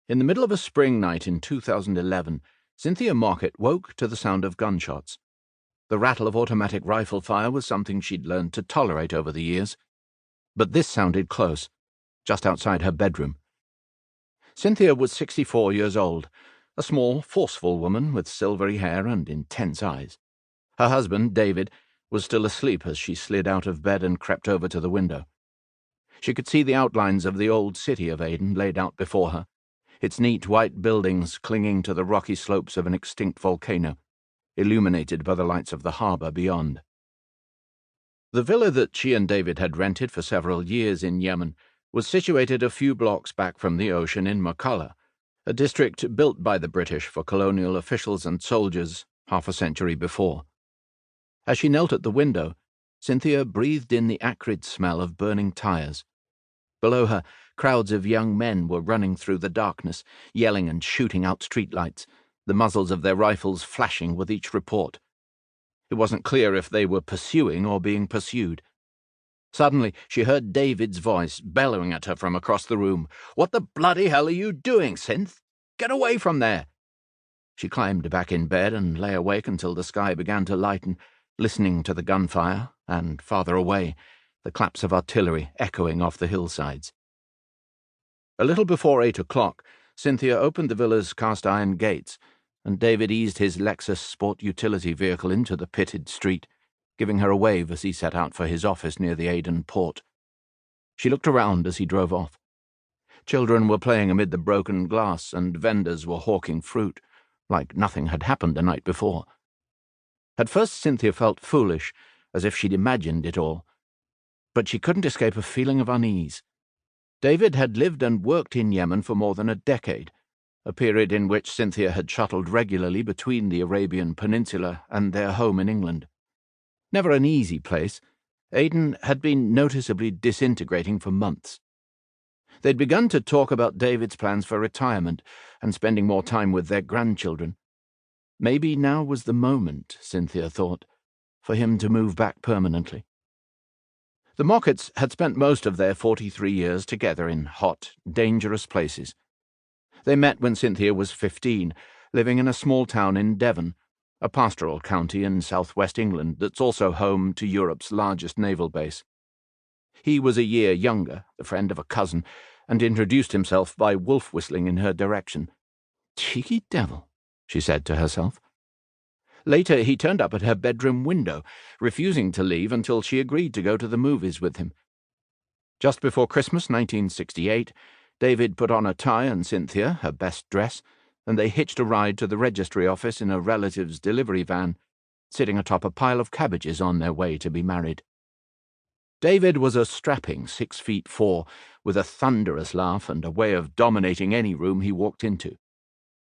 In the middle of a spring night in 2011, Cynthia Mockett woke to the sound of gunshots. The rattle of automatic rifle fire was something she'd learned to tolerate over the years. But this sounded close, just outside her bedroom. Cynthia was 64 years old, a small, forceful woman with silvery hair and intense eyes. Her husband, David, was still asleep as she slid out of bed and crept over to the window. She could see the outlines of the old city of Aden laid out before her, its neat white buildings clinging to the rocky slopes of an extinct volcano, illuminated by the lights of the harbour beyond. The villa that she and David had rented for several years in Yemen was situated a few blocks back from the ocean in Makalla, a district built by the British for colonial officials and soldiers half a century before. As she knelt at the window, Cynthia breathed in the acrid smell of burning tyres. Below her, crowds of young men were running through the darkness, yelling and shooting out streetlights, the muzzles of their rifles flashing with each report. It wasn't clear if they were pursuing or being pursued. Suddenly, she heard David's voice bellowing at her from across the room. "What the bloody hell are you doing, Synth? Get away from there!" She climbed back in bed and lay awake until the sky began to lighten, listening to the gunfire, and, farther away, the claps of artillery echoing off the hillsides. A little before 8 o'clock, Cynthia opened the villa's cast-iron gates, and David eased his Lexus sport utility vehicle into the pitted street, giving her a wave as he set out for his office near the Aden port. She looked around as he drove off. Children were playing amid the broken glass, and vendors were hawking fruit, like nothing had happened the night before. At first Cynthia felt foolish, as if she'd imagined it all. But she couldn't escape a feeling of unease. David had lived and worked in Yemen for more than a decade, a period in which Cynthia had shuttled regularly between the Arabian Peninsula and their home in England. Never an easy place, Aden had been noticeably disintegrating for months. They'd begun to talk about David's plans for retirement and spending more time with their grandchildren. Maybe now was the moment, Cynthia thought, for him to move back permanently. The Mocketts had spent most of their 43 years together in hot, dangerous places. They met when Cynthia was 15, living in a small town in Devon, a pastoral county in southwest England that's also home to Europe's largest naval base. He was a year younger, the friend of a cousin, and introduced himself by wolf-whistling in her direction. "Cheeky devil," she said to herself. Later, he turned up at her bedroom window, refusing to leave until she agreed to go to the movies with him. Just before Christmas 1968, David put on a tie and Cynthia, her best dress, and they hitched a ride to the registry office in a relative's delivery van, sitting atop a pile of cabbages on their way to be married. David was a strapping 6'4", with a thunderous laugh and a way of dominating any room he walked into.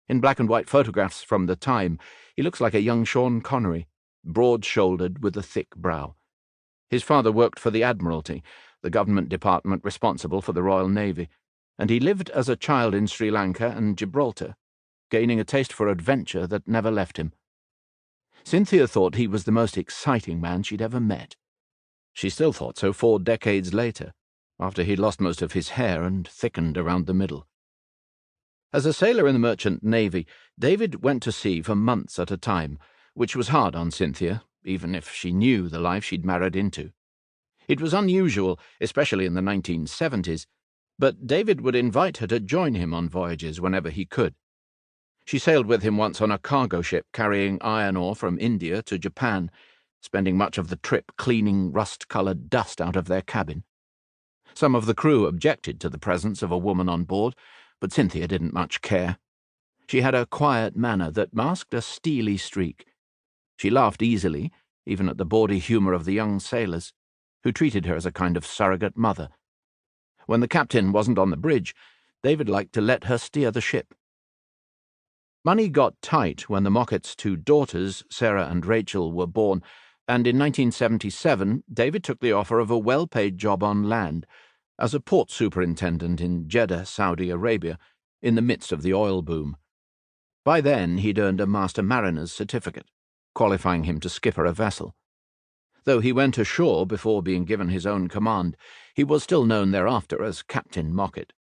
In black and white photographs from the time, he looks like a young Sean Connery, broad-shouldered with a thick brow. His father worked for the Admiralty, the government department responsible for the Royal Navy, and he lived as a child in Sri Lanka and Gibraltar, gaining a taste for adventure that never left him. Cynthia thought he was the most exciting man she'd ever met. She still thought so 4 decades later, after he'd lost most of his hair and thickened around the middle. As a sailor in the Merchant Navy, David went to sea for months at a time, which was hard on Cynthia, even if she knew the life she'd married into. It was unusual, especially in the 1970s, but David would invite her to join him on voyages whenever he could. She sailed with him once on a cargo ship carrying iron ore from India to Japan, spending much of the trip cleaning rust-coloured dust out of their cabin. Some of the crew objected to the presence of a woman on board, but Cynthia didn't much care. She had a quiet manner that masked a steely streak. She laughed easily, even at the bawdy humour of the young sailors, who treated her as a kind of surrogate mother. When the captain wasn't on the bridge, David liked to let her steer the ship. Money got tight when the Mocketts' 2 daughters, Sarah and Rachel, were born, and in 1977 David took the offer of a well-paid job on land, as a port superintendent in Jeddah, Saudi Arabia, in the midst of the oil boom. By then he'd earned a Master Mariner's certificate, qualifying him to skipper a vessel. Though he went ashore before being given his own command, he was still known thereafter as Captain Mockett.